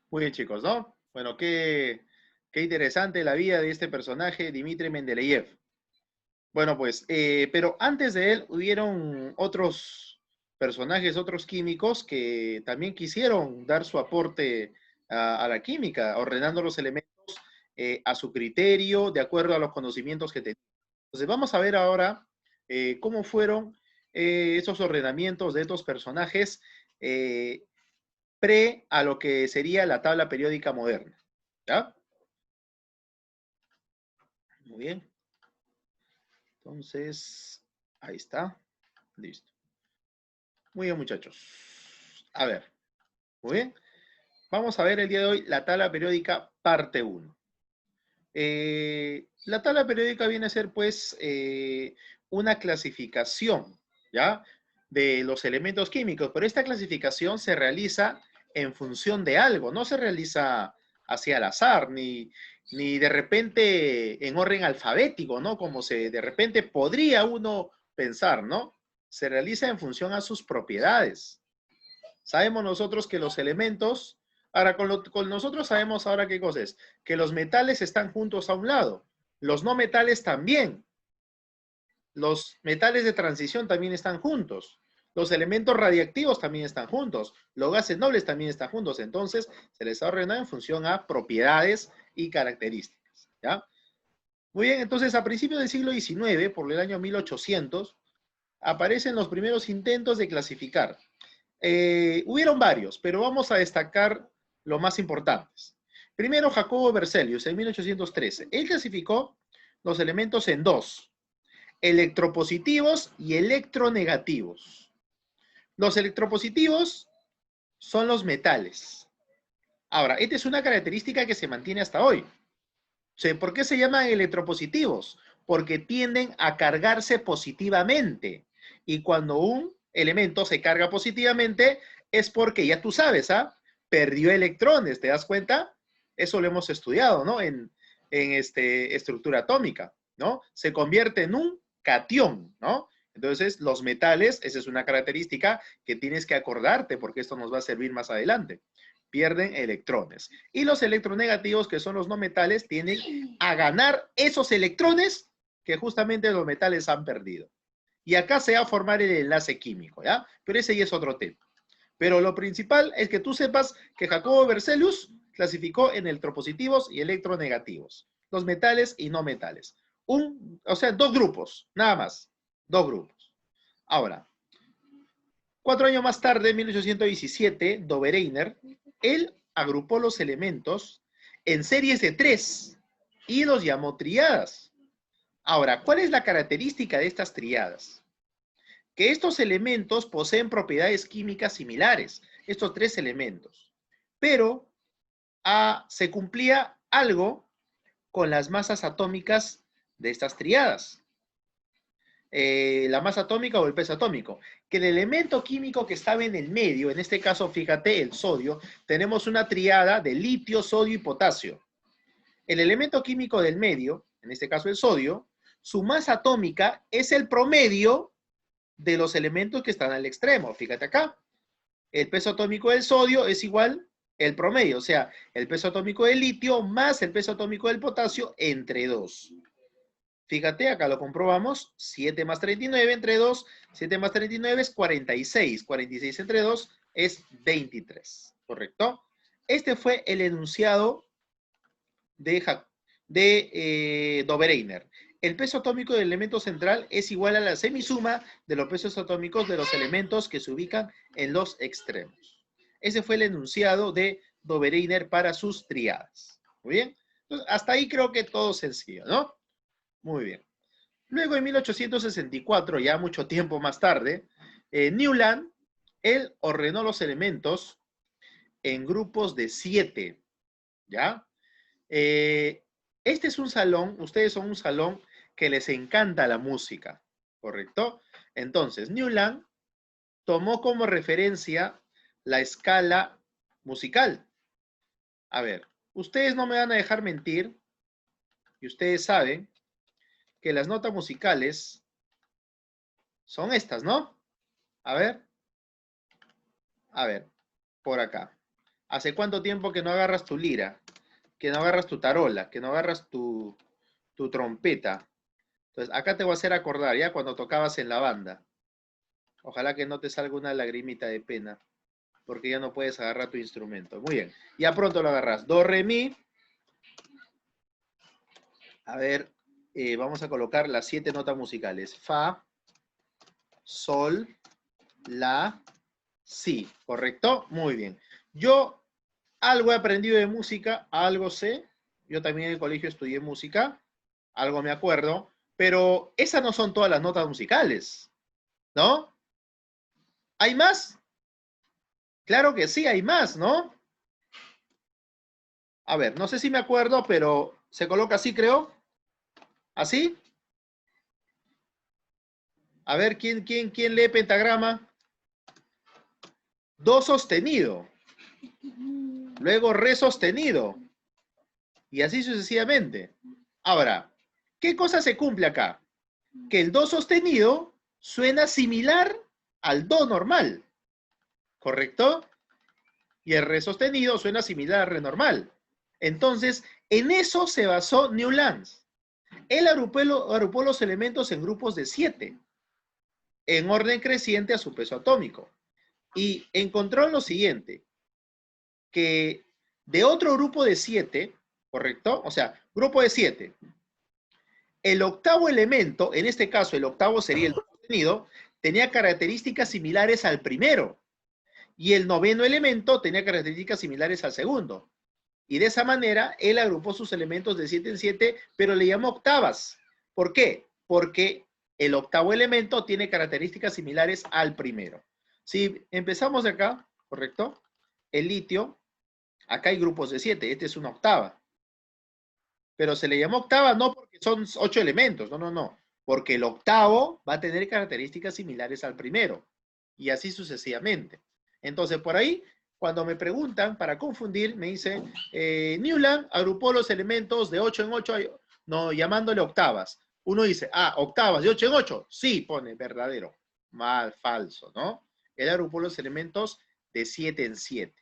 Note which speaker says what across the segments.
Speaker 1: Muy bien, chicos, ¿no? Bueno, qué interesante la vida de este personaje, Dmitri Mendeleev. Bueno, pues, pero antes de él hubieron otros personajes, otros químicos que también quisieron dar su aporte a la química, ordenando los elementos a su criterio, de acuerdo a los conocimientos que tenían. Entonces, vamos a ver ahora cómo fueron esos ordenamientos de estos personajes eh, pre a lo que sería la tabla periódica moderna. ¿Ya? Muy bien. Entonces, ahí está. Listo. Muy bien, muchachos. A ver, muy bien. Vamos a ver el día de hoy la tabla periódica parte uno. La tabla periódica viene a ser, pues, una clasificación, ¿ya? De los elementos químicos, pero esta clasificación se realiza en función de algo, no se realiza hacia al azar, ni de repente en orden alfabético, ¿no? Como se de repente podría uno pensar, ¿no? Se realiza en función a sus propiedades. Sabemos nosotros que los elementos, ahora con nosotros sabemos ahora qué cosa es, que los metales están juntos a un lado, los no metales también, los metales de transición también están juntos, los elementos radiactivos también están juntos, los gases nobles también están juntos, entonces se les ha ordenado en función a propiedades y características, ¿ya? Muy bien, entonces a principios del siglo XIX, por el año 1800, aparecen los primeros intentos de clasificar. Hubieron varios, pero vamos a destacar los más importantes. Primero, Jacobo Berzelius, en 1813. Él clasificó los elementos en dos, electropositivos y electronegativos. Los electropositivos son los metales. Ahora, esta es una característica que se mantiene hasta hoy. ¿Por qué se llaman electropositivos? Porque tienden a cargarse positivamente. Y cuando un elemento se carga positivamente, es porque ya tú sabes, ¿ah? Perdió electrones, ¿te das cuenta? Eso lo hemos estudiado, ¿no? Estructura atómica, ¿no? Se convierte en un catión, ¿no? Entonces, los metales, esa es una característica que tienes que acordarte porque esto nos va a servir más adelante. Pierden electrones. Y los electronegativos, que son los no metales, tienden a ganar esos electrones que justamente los metales han perdido. Y acá se va a formar el enlace químico, ¿ya? Pero ese ya es otro tema. Pero lo principal es que tú sepas que Jacobo Berzelius clasificó en electropositivos y electronegativos, los metales y no metales. O sea, dos grupos, nada más, dos grupos. Ahora, 4 años más tarde, en 1817, Dobereiner, él agrupó los elementos en series de 3 y los llamó triadas. Ahora, ¿cuál es la característica de estas triadas? Que estos elementos poseen propiedades químicas similares, estos 3 elementos, pero se cumplía algo con las masas atómicas de estas triadas. La masa atómica o el peso atómico, que el elemento químico que estaba en el medio, en este caso, fíjate, el sodio, tenemos una triada de litio, sodio y potasio. El elemento químico del medio, en este caso el sodio, su masa atómica es el promedio de los elementos que están al extremo. Fíjate acá, el peso atómico del sodio es igual el promedio, o sea, el peso atómico del litio más el peso atómico del potasio entre 2. Fíjate, acá lo comprobamos. 7 más 39 entre 2. 7 más 39 es 46. 46 entre 2 es 23. ¿Correcto? Este fue el enunciado de Dobereiner. El peso atómico del elemento central es igual a la semisuma de los pesos atómicos de los elementos que se ubican en los extremos. Ese fue el enunciado de Dobereiner para sus triadas. Muy bien. Entonces, hasta ahí creo que todo sencillo, ¿no? Muy bien. Luego, en 1864, ya mucho tiempo más tarde, Newland, él ordenó los elementos en grupos de 7, ¿ya? Eh, este es un salón, ustedes son un salón que les encanta la música, ¿correcto? Entonces, Newland tomó como referencia la escala musical. A ver, ustedes no me van a dejar mentir, y ustedes saben que las notas musicales son estas, ¿no? A ver, por acá. ¿Hace cuánto tiempo que no agarras tu lira? Que no agarras tu tarola, que no agarras tu trompeta. Entonces, acá te voy a hacer acordar, ¿ya? Cuando tocabas en la banda. Ojalá que no te salga una lagrimita de pena, porque ya no puedes agarrar tu instrumento. Muy bien, ya pronto lo agarras. Do, re, mi. A ver, vamos a colocar las 7 notas musicales. Fa, sol, la, si. ¿Correcto? Muy bien. Yo algo he aprendido de música, algo sé. Yo también en el colegio estudié música, algo me acuerdo, pero esas no son todas las notas musicales, ¿no? ¿Hay más? Claro que sí, hay más, ¿no? A ver, no sé si me acuerdo, pero se coloca así, creo. ¿Así? A ver, ¿quién lee pentagrama? Do sostenido, luego re sostenido, y así sucesivamente. Ahora, ¿qué cosa se cumple acá? Que el do sostenido suena similar al do normal, ¿correcto? Y el re sostenido suena similar al re normal. Entonces, en eso se basó Newlands. Él agrupó los elementos en grupos de 7, en orden creciente a su peso atómico. Y encontró lo siguiente, que de otro grupo de 7, ¿correcto? O sea, grupo de 7, el octavo elemento, en este caso el octavo sería el sostenido, tenía características similares al primero. Y el noveno elemento tenía características similares al segundo. Y de esa manera, él agrupó sus elementos de 7 en 7, pero le llamó octavas. ¿Por qué? Porque el octavo elemento tiene características similares al primero. Si empezamos de acá, ¿correcto? El litio, acá hay grupos de 7, este es una octava. Pero se le llamó octava no porque son 8 elementos, no, no, no. Porque el octavo va a tener características similares al primero. Y así sucesivamente. Entonces, por ahí, cuando me preguntan, para confundir, me dice, Newland agrupó los elementos de 8 en 8, no, llamándole octavas. Uno dice, ah, octavas de 8 en 8. Sí, pone verdadero. Mal, falso, ¿no? Él agrupó los elementos de 7 en 7,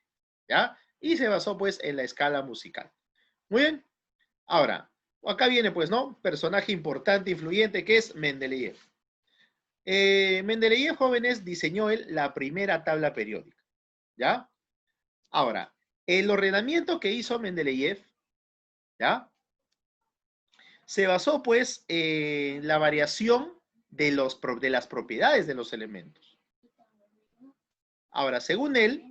Speaker 1: ¿ya? Y se basó, pues, en la escala musical. Muy bien. Ahora, acá viene, pues, ¿no? Personaje importante, influyente, que es Mendeleev. Mendeleev, jóvenes, diseñó él la primera tabla periódica, ¿ya? Ahora, el ordenamiento que hizo Mendeleev, ¿ya? Se basó, pues, en la variación de las propiedades de los elementos. Ahora, según él,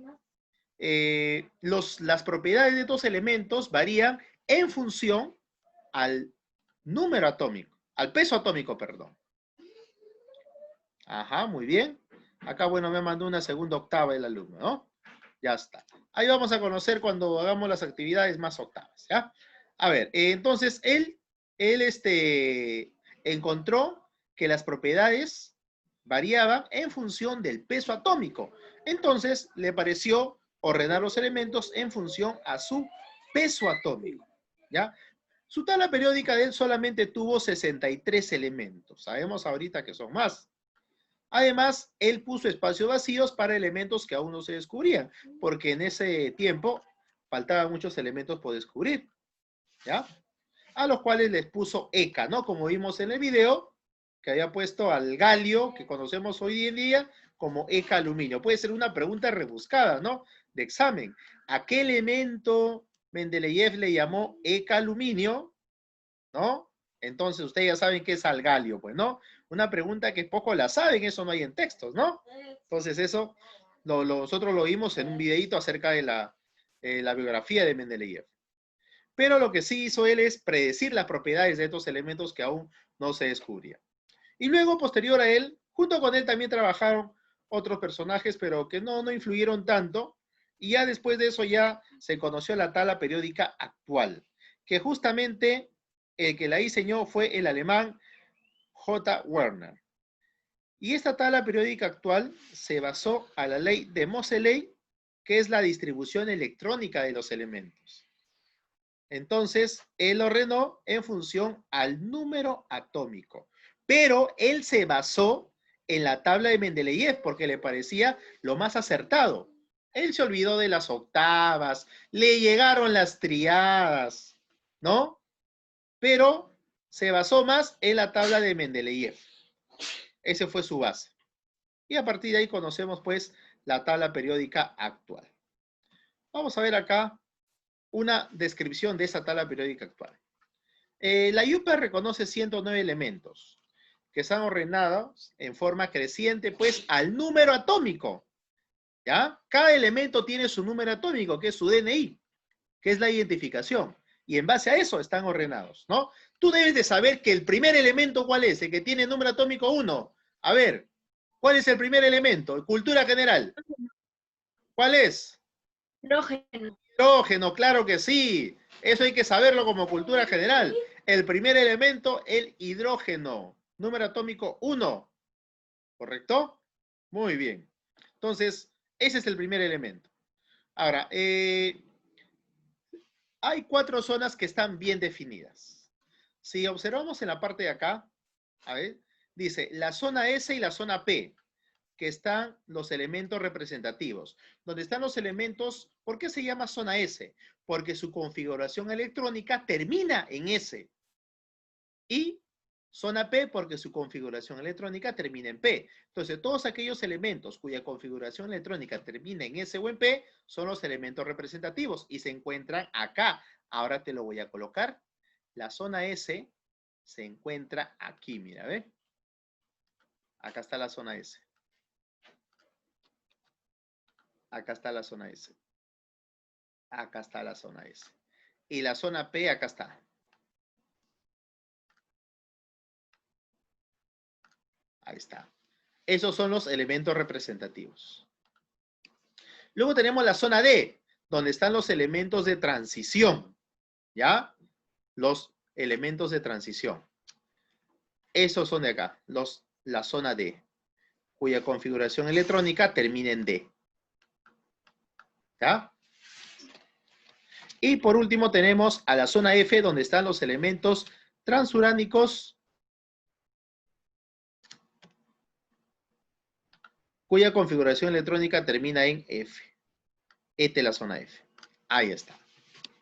Speaker 1: las propiedades de estos elementos varían en función al número atómico, al peso atómico, perdón. Ajá, muy bien. Acá, bueno, me mandó una segunda octava el alumno, ¿no? Ya está. Ahí vamos a conocer cuando hagamos las actividades más octavas, ¿ya? A ver, entonces él encontró que las propiedades variaban en función del peso atómico. Entonces, le pareció ordenar los elementos en función a su peso atómico, ¿ya? Su tabla periódica de él solamente tuvo 63 elementos. Sabemos ahorita que son más. Además, él puso espacios vacíos para elementos que aún no se descubrían, porque en ese tiempo faltaban muchos elementos por descubrir, ¿ya? A los cuales les puso ECA, ¿no? Como vimos en el video, que había puesto al galio, que conocemos hoy en día, como ECA aluminio. Puede ser una pregunta rebuscada, ¿no? De examen. ¿A qué elemento Mendeleev le llamó ECA aluminio? ¿No? Entonces, ustedes ya saben qué es al galio, pues, ¿no? Una pregunta que poco la saben, eso no hay en textos, ¿no? Entonces, eso nosotros lo vimos en un videito acerca de la biografía de Mendeleev. Pero lo que sí hizo él es predecir las propiedades de estos elementos que aún no se descubrían. Y luego, posterior a él, junto con él también trabajaron otros personajes, pero que no influyeron tanto. Y ya después de eso ya se conoció la tabla periódica actual, que justamente el que la diseñó fue el alemán J. Werner. Y esta tabla periódica actual se basó a la ley de Moseley, que es la distribución electrónica de los elementos. Entonces, él ordenó en función al número atómico. Pero él se basó en la tabla de Mendeleev porque le parecía lo más acertado. Él se olvidó de las octavas, le llegaron las triadas, ¿no? Pero se basó más en la tabla de Mendeleev. Ese fue su base. Y a partir de ahí conocemos, pues, la tabla periódica actual. Vamos a ver acá una descripción de esa tabla periódica actual. La IUPAC reconoce 109 elementos que están ordenados en forma creciente, pues, al número atómico. ¿Ya? Cada elemento tiene su número atómico, que es su DNI, que es la identificación. Y en base a eso están ordenados, ¿no? Tú debes de saber que el primer elemento, ¿cuál es? El que tiene número atómico 1. A ver, ¿cuál es el primer elemento? Cultura general. ¿Cuál es?
Speaker 2: Hidrógeno.
Speaker 1: Hidrógeno, claro que sí. Eso hay que saberlo como cultura general. El primer elemento, el hidrógeno. Número atómico 1. ¿Correcto? Muy bien. Entonces, ese es el primer elemento. Ahora, hay 4 zonas que están bien definidas. Si observamos en la parte de acá, a ver, dice la zona S y la zona P, que están los elementos representativos. Donde están los elementos, ¿por qué se llama zona S? Porque su configuración electrónica termina en S. Y zona P porque su configuración electrónica termina en P. Entonces, todos aquellos elementos cuya configuración electrónica termina en S o en P son los elementos representativos y se encuentran acá. Ahora te lo voy a colocar. La zona S se encuentra aquí, mira, ¿ve? Acá está la zona S. Acá está la zona S. Acá está la zona S. Y la zona P acá está. Ahí está. Esos son los elementos representativos. Luego tenemos la zona D, donde están los elementos de transición. ¿Ya? Los elementos de transición. Esos son de acá, la zona D, cuya configuración electrónica termina en D. ¿Ya? Y por último tenemos a la zona F, donde están los elementos transuránicos, cuya configuración electrónica termina en F. Esta es la zona F. Ahí está.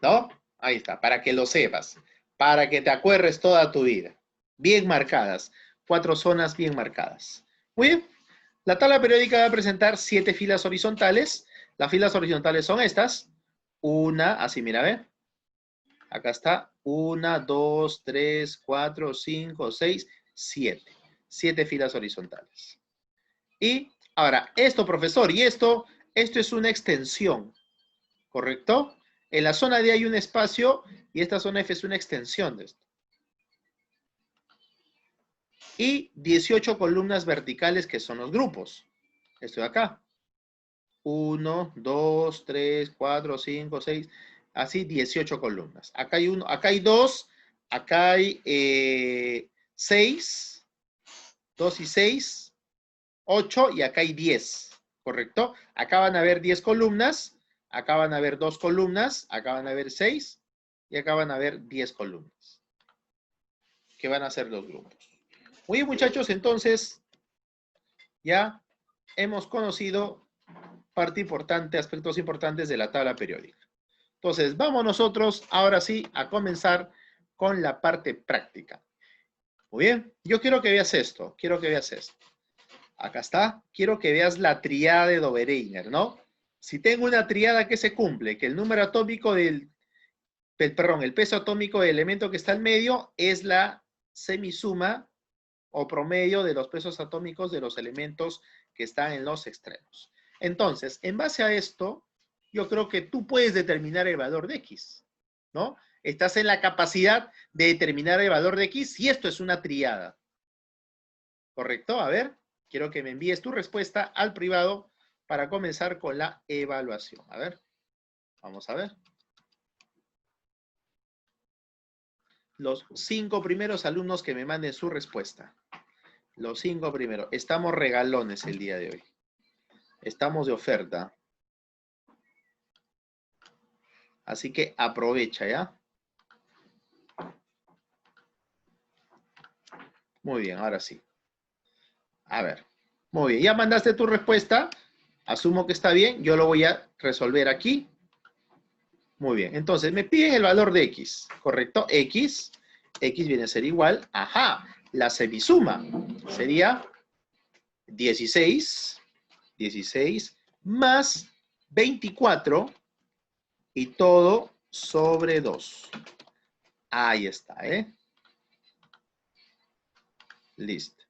Speaker 1: ¿No? Ahí está, para que lo sepas, para que te acuerdes toda tu vida. Bien marcadas, 4 zonas bien marcadas. Muy bien, la tabla periódica va a presentar 7 filas horizontales. Las filas horizontales son estas. Una, así mira, ve. Acá está, 1, 2, 3, 4, 5, 6, 7. 7 filas horizontales. Y ahora, esto, profesor, y esto es una extensión, ¿correcto? En la zona D hay un espacio y esta zona F es una extensión de esto. Y 18 columnas verticales que son los grupos. Esto de acá. 1, 2, 3, 4, 5, 6, así 18 columnas. Acá hay 1, acá hay 2, acá hay 6, 2 y 6, 8 y acá hay 10, ¿correcto? Acá van a haber 10 columnas, acá van a haber 2 columnas, acá van a haber 6 y acá van a haber 10 columnas, que van a ser los grupos. Muy bien, muchachos, entonces ya hemos conocido parte importante, aspectos importantes de la tabla periódica. Entonces, vamos nosotros ahora sí a comenzar con la parte práctica. Muy bien, yo quiero que veas esto, quiero que veas esto. Acá está, quiero que veas la triada de Dobereiner, ¿no? Si tengo una triada que se cumple, que el número atómico el peso atómico del elemento que está al medio es la semisuma o promedio de los pesos atómicos de los elementos que están en los extremos. Entonces, en base a esto, yo creo que tú puedes determinar el valor de X, ¿no? Estás en la capacidad de determinar el valor de X si esto es una triada. ¿Correcto? A ver, quiero que me envíes tu respuesta al privado para comenzar con la evaluación. A ver, vamos a ver. Los 5 primeros alumnos que me manden su respuesta. Los 5 primeros. Estamos regalones el día de hoy. Estamos de oferta. Así que aprovecha, ¿ya? Muy bien, ahora sí. A ver. Muy bien, ¿ya mandaste tu respuesta? Asumo que está bien, yo lo voy a resolver aquí. Muy bien, entonces me piden el valor de X, ¿correcto? X viene a ser igual, ajá, la semisuma sería 16 más 24 y todo sobre 2. Ahí está, ¿eh? Listo.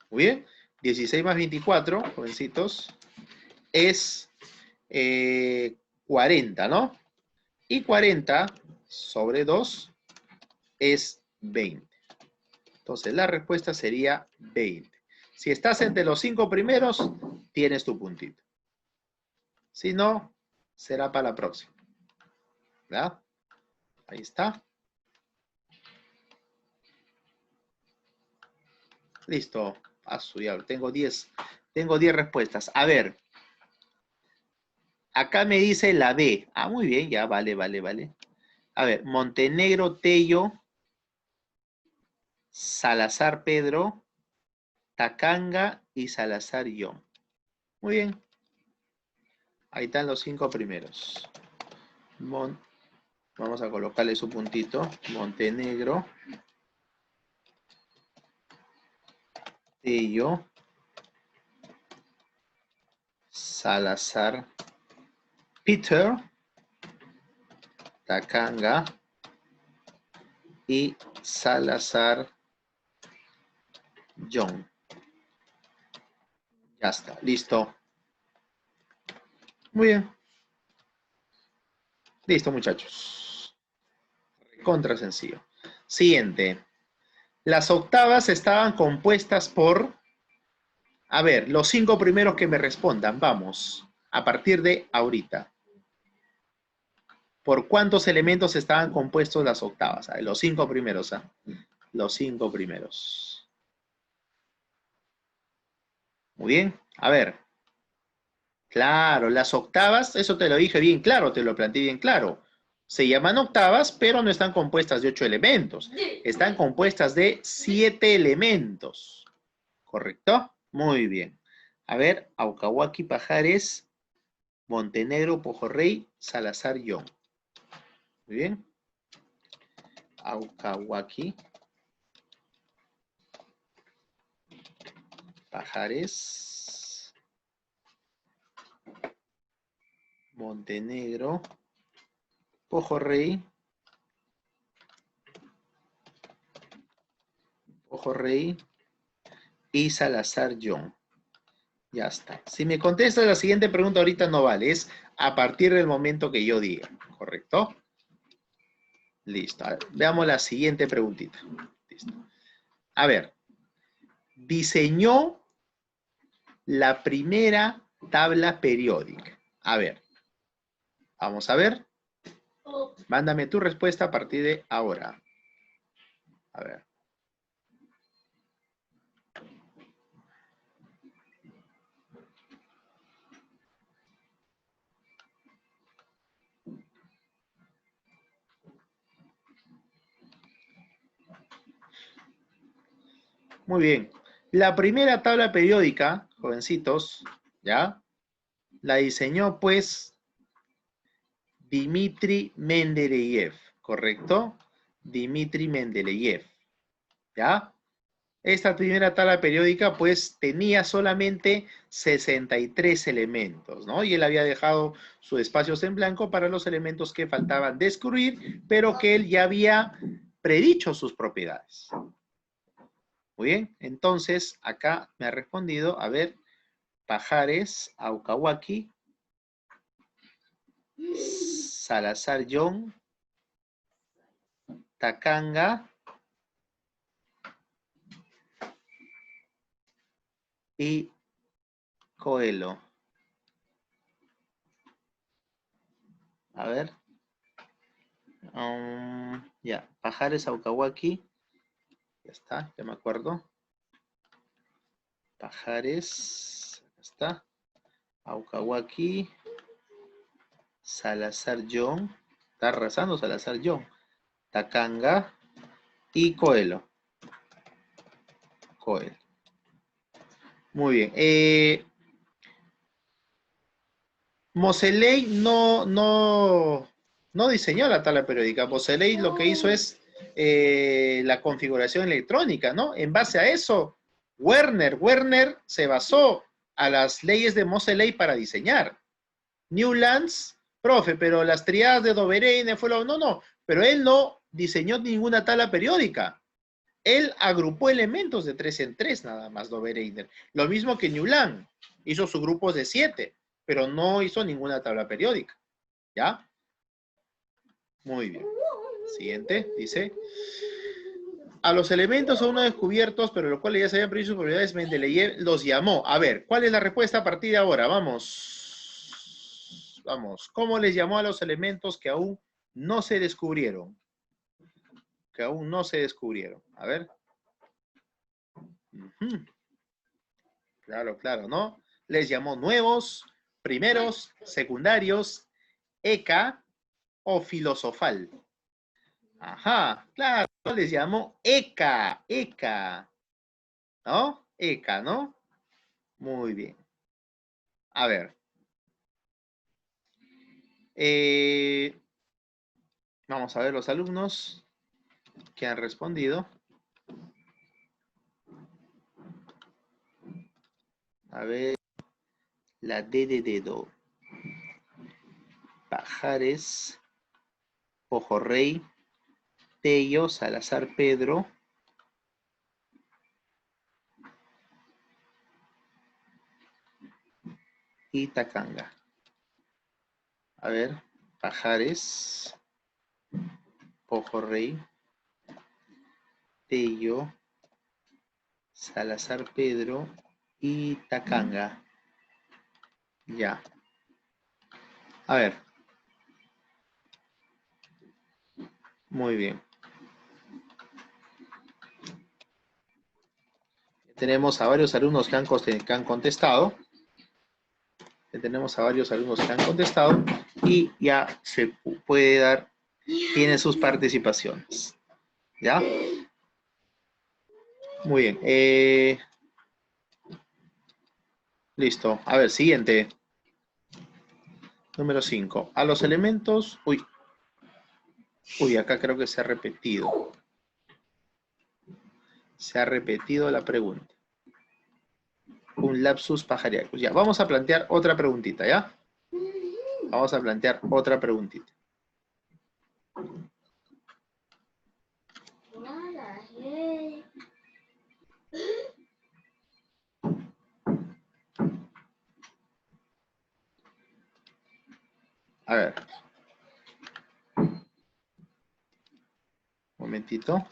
Speaker 1: Muy bien. 16 más 24, jovencitos, es 40, ¿no? Y 40 sobre 2 es 20. Entonces, la respuesta sería 20. Si estás entre los 5 primeros, tienes tu puntito. Si no, será para la próxima. ¿Verdad? Ahí está. Listo. Tengo 10. Tengo 10 respuestas. A ver. Acá me dice la B. Ah, muy bien, ya, vale. A ver, Montenegro, Tello, Salazar, Pedro, Tacanga y Salazar, John. Muy bien. Ahí están los 5 primeros. Vamos a colocarle su puntito. Montenegro, Tello, Salazar, Peter, Tacanga y Salazar, John. Ya está, listo. Muy bien. Listo, muchachos. Contra sencillo. Siguiente. Las octavas estaban compuestas por... A ver, los 5 primeros que me respondan, vamos. A partir de ahorita. ¿Por cuántos elementos estaban compuestos las octavas? A ver, los 5 primeros, ¿ah? Los 5 primeros. Muy bien. A ver. Claro, las octavas, eso te lo dije bien claro, te lo planteé bien claro. Se llaman octavas, pero no están compuestas de 8 elementos. Están compuestas de 7 elementos. ¿Correcto? Muy bien. A ver, Aucahuaki, Pajares, Montenegro, Pojorrey, Salazar, John. Muy bien. Aucahuaki, Pajares, Montenegro, Pojorrey, y Salazar, John. Ya está. Si me contestas la siguiente pregunta ahorita no vale, es a partir del momento que yo diga, ¿correcto? Listo. A ver, veamos la siguiente preguntita. Listo. A ver, diseñó la primera tabla periódica. A ver, vamos a ver. Mándame tu respuesta a partir de ahora. A ver. Muy bien. La primera tabla periódica, jovencitos, ¿ya? La diseñó, pues, Dmitri Mendeleev, ¿correcto? Dmitri Mendeleev, ¿ya? Esta primera tabla periódica, pues, tenía solamente 63 elementos, ¿no? Y él había dejado sus espacios en blanco para los elementos que faltaban descubrir, pero que él ya había predicho sus propiedades. Muy bien, entonces acá me ha respondido, a ver, Pajares, Aucahuaki, Salazar John, Tacanga y Coelho. A ver. Ya, Pajares, Aucahuaki. Ya está, ya me acuerdo. Pajares, acá está. Aucahuaki, Salazar John. Está arrasando Salazar John. Tacanga y Coelho. Coelho. Muy bien. Moseley no diseñó la tabla periódica. Moseley lo que hizo es la configuración electrónica, ¿no? En base a eso, Werner se basó a las leyes de Moseley para diseñar. Newlands, profe, pero las triadas de Dobereiner fue lo... No, pero él no diseñó ninguna tabla periódica. Él agrupó elementos de 3 en 3 nada más, Dobereiner. Lo mismo que Newland. Hizo sus grupos de 7, pero no hizo ninguna tabla periódica. ¿Ya? Muy bien. Siguiente, dice... A los elementos aún no descubiertos, pero los cuales ya se habían previsto sus propiedades, Mendeleev los llamó. A ver, ¿cuál es la respuesta a partir de ahora? Vamos. Vamos. ¿Cómo les llamó a los elementos que aún no se descubrieron? Que aún no se descubrieron. A ver. Claro, claro, ¿no? Les llamó nuevos, primeros, secundarios, ECA o filosofal. Ajá, claro, les llamó ECA, ¿no? ECA, ¿no? Muy bien. A ver. Vamos a ver los alumnos que han respondido. A ver, la D de dedo. Pajares, Ojo Rey, Tello, Salazar Pedro. Y Tacanga. A ver, Pajares, Ojo Rey, Tello, Salazar Pedro y Tacanga. Ya. A ver. Muy bien. Tenemos a varios alumnos que han contestado. Tenemos a varios alumnos que han contestado y ya se puede dar, tiene sus participaciones. ¿Ya? Muy bien. Listo. A ver, siguiente. Número 5. A los elementos... Uy, acá creo que se ha repetido. Se ha repetido la pregunta. Un lapsus pajaríaco. Ya, vamos a plantear otra preguntita, ¿ya? Vamos a plantear otra preguntita. A ver. Un momentito.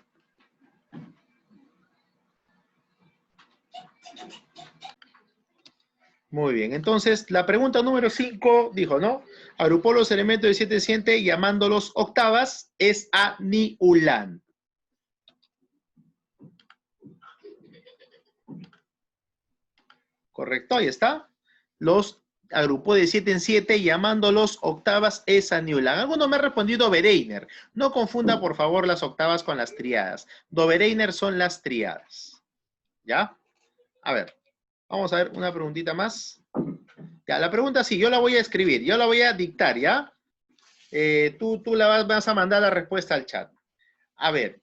Speaker 1: Muy bien, entonces la pregunta número 5 dijo, ¿no? Agrupó los elementos de 7 en 7 llamándolos octavas, es a Niulan. Correcto, ahí está. Los agrupó de 7 en 7 llamándolos octavas, es a Niulan. Alguno me ha respondido Dobereiner. No confunda, por favor, las octavas con las triadas. Dobereiner son las triadas. ¿Ya? A ver, vamos a ver una preguntita más. Ya, la pregunta sí, yo la voy a escribir, yo la voy a dictar, ¿ya? Tú la vas a mandar la respuesta al chat. A ver,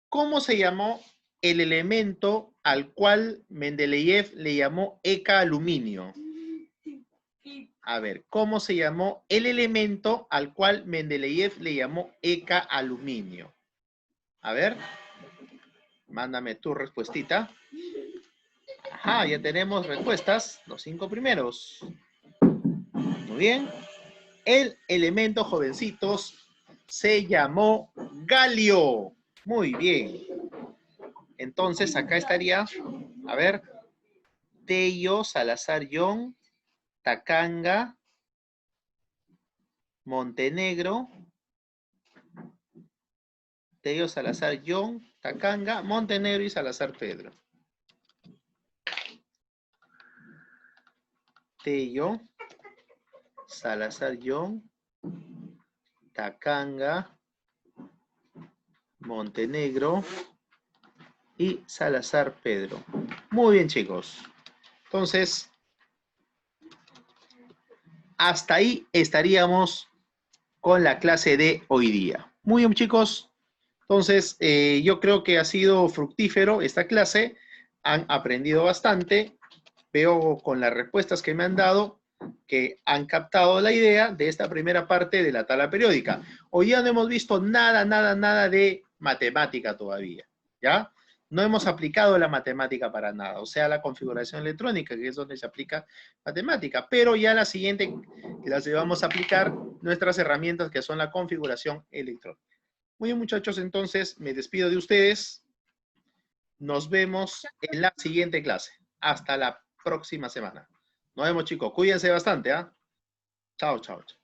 Speaker 1: ¿cómo se llamó el elemento al cual Mendeleev le llamó ECA aluminio? A ver, ¿cómo se llamó el elemento al cual Mendeleev le llamó ECA aluminio? A ver, mándame tu respuestita. Ajá, ya tenemos respuestas, los 5 primeros. Muy bien. El elemento, jovencitos, se llamó galio. Muy bien. Entonces, acá estaría, a ver, Tello, Salazar, Young, Tacanga, Montenegro, Tello, Salazar, Young, Tacanga, Montenegro y Salazar Pedro. Tello, Salazar, Young, Tacanga, Montenegro y Salazar Pedro. Muy bien, chicos. Entonces, hasta ahí estaríamos con la clase de hoy día. Muy bien, chicos. Entonces, yo creo que ha sido fructífero esta clase. Han aprendido bastante. Veo con las respuestas que me han dado que han captado la idea de esta primera parte de la tabla periódica. Hoy ya no hemos visto nada de matemática todavía, ¿ya? No hemos aplicado la matemática para nada, o sea, la configuración electrónica, que es donde se aplica matemática, pero ya la siguiente clase vamos a aplicar nuestras herramientas que son la configuración electrónica. Muy bien, muchachos, entonces me despido de ustedes. Nos vemos en la siguiente clase. Hasta la próxima semana. Nos vemos, chicos. Cuídense bastante, ¿ah? Chao, chao, chao.